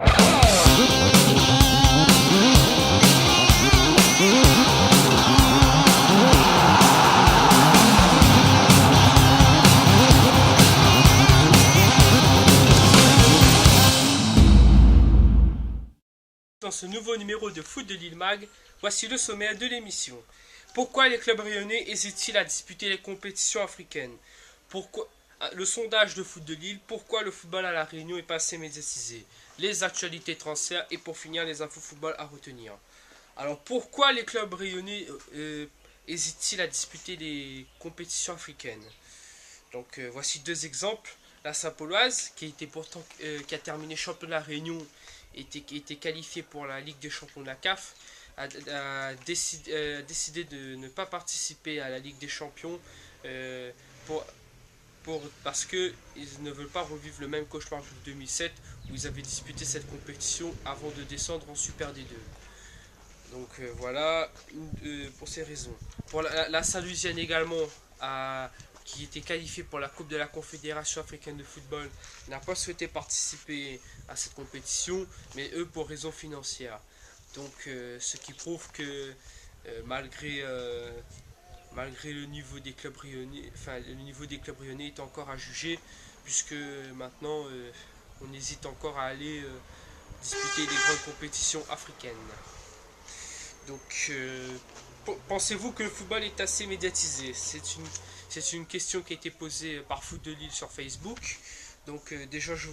Dans ce nouveau numéro de Foot de Lille Mag, voici le sommaire de l'émission. Pourquoi les clubs rayonnais hésitent-ils à disputer les compétitions africaines? Pourquoi le sondage de Foot de Lille, pourquoi le football à la Réunion est pas assez médiatisé? Les actualités transferts et pour finir les infos football à retenir. Alors pourquoi les clubs rayonnais hésitent-ils à disputer les compétitions africaines? Donc voici deux exemples. La Saint-Pauloise, qui a terminé champion de la Réunion, était qualifié pour la Ligue des champions de la CAF, a décidé de ne pas participer à la Ligue des champions euh, pour, parce qu'ils ne veulent pas revivre le même cauchemar que 2007 où ils avaient disputé cette compétition avant de descendre en Super D2. Donc voilà pour ces raisons. Pour la Saint-Louisienne également, qui était qualifiée pour la Coupe de la Confédération africaine de football, n'a pas souhaité participer à cette compétition, mais eux pour raisons financières. Donc ce qui prouve que malgré le niveau des clubs rayonnais, le niveau des clubs rayonnais est encore à juger, puisque maintenant on hésite encore à aller disputer des grandes compétitions africaines. Donc, pensez-vous que le football est assez médiatisé? C'est une question qui a été posée par Foot de Lille sur Facebook. Donc, déjà, je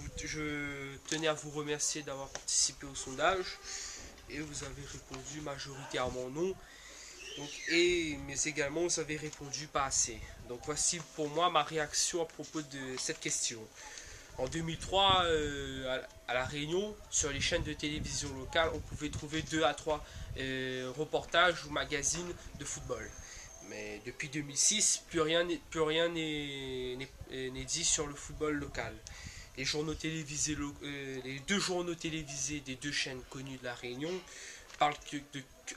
tenais à vous remercier d'avoir participé au sondage. Et vous avez répondu majoritairement non. Donc, mais également, vous avez répondu pas assez. Donc, voici pour moi ma réaction à propos de cette question. En 2003, à La Réunion, sur les chaînes de télévision locales, on pouvait trouver 2 à 3 reportages ou magazines de football. Mais depuis 2006, plus rien n'est dit sur le football local. Les deux journaux télévisés des deux chaînes connues de La Réunion parlent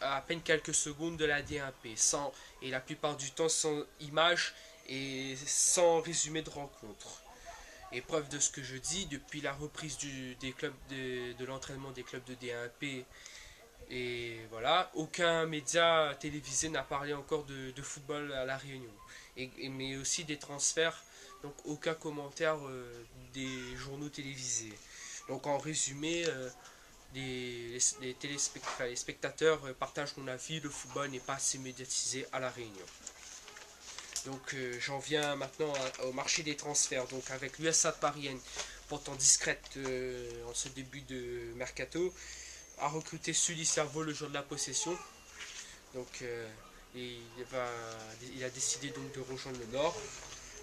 à peine quelques secondes de la D1P, et la plupart du temps sans images et sans résumé de rencontre. Et preuve de ce que je dis, depuis la reprise de l'entraînement des clubs de D1P, et voilà, aucun média télévisé n'a parlé encore de football à La Réunion. Mais aussi des transferts, donc aucun commentaire des journaux télévisés. Donc en résumé, les spectateurs partagent mon avis, le football n'est pas assez médiatisé à La Réunion. Donc j'en viens maintenant au marché des transferts. Donc avec l'US Saint-Parienne, pourtant discrète en ce début de mercato, a recruté Sully Cerveau le jour de la possession. Donc il a décidé donc de rejoindre le Nord.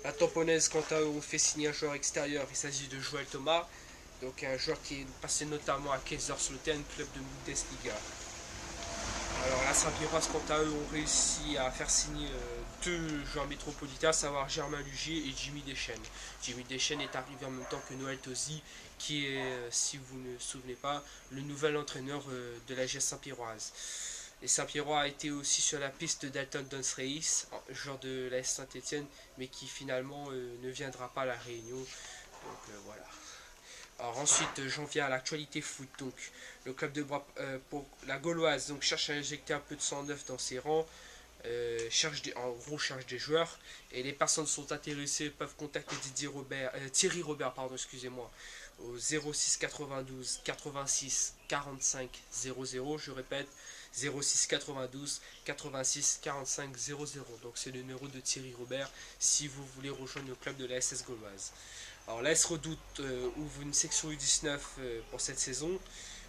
La Tamponnaise, quant à eux, ont fait signer un joueur extérieur. Il s'agit de Joël Thomas, donc un joueur qui est passé notamment à Kaiserslautern, club de Bundesliga. Alors la Saint-Pierroise, quant à eux, ont réussi à faire signer deux joueurs métropolitains, à savoir Germain Lugier et Jimmy Deschênes. Jimmy Deschênes est arrivé en même temps que Noël Tosi, qui est, si vous ne vous souvenez pas, le nouvel entraîneur de la GS Saint-Pierroise. Les Saint-Pierrois étaient aussi sur la piste d'Alton Donsreis, joueur de la S Saint-Etienne, mais qui finalement ne viendra pas à La Réunion. Donc voilà. Alors ensuite, j'en viens à l'actualité foot. Donc, le club de pour la Gauloise donc, cherche à injecter un peu de sang neuf dans ses rangs, cherche des joueurs. Et les personnes sont intéressées peuvent contacter Thierry Robert, excusez-moi, au 06 92 86 45 00. Je répète, 06 92 86 45 00. Donc c'est le numéro de Thierry Robert si vous voulez rejoindre le club de la SS Gauloise. Alors l'AS Redoute ouvre une section U19 pour cette saison.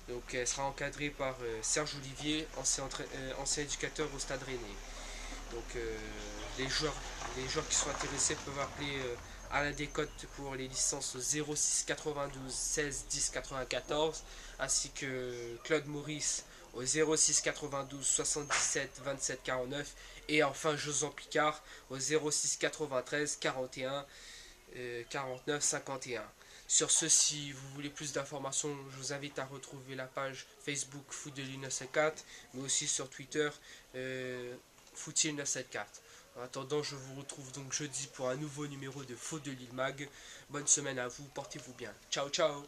Donc elle sera encadrée par Serge Olivier, ancien éducateur au Stade Rennais. Donc les joueurs qui sont intéressés peuvent appeler Alain Descotes pour les licences au 06 92 16 10 94, ainsi que Claude Maurice au 06 92 77 27 49, et enfin Josan Picard au 06 93 41 49 51. Sur ce, si vous voulez plus d'informations, je vous invite à retrouver la page Facebook Foot de Lille 974, mais aussi sur Twitter Footil 974. En attendant, je vous retrouve donc jeudi pour un nouveau numéro de Foot de Lille Mag. Bonne semaine à vous, portez-vous bien. Ciao ciao.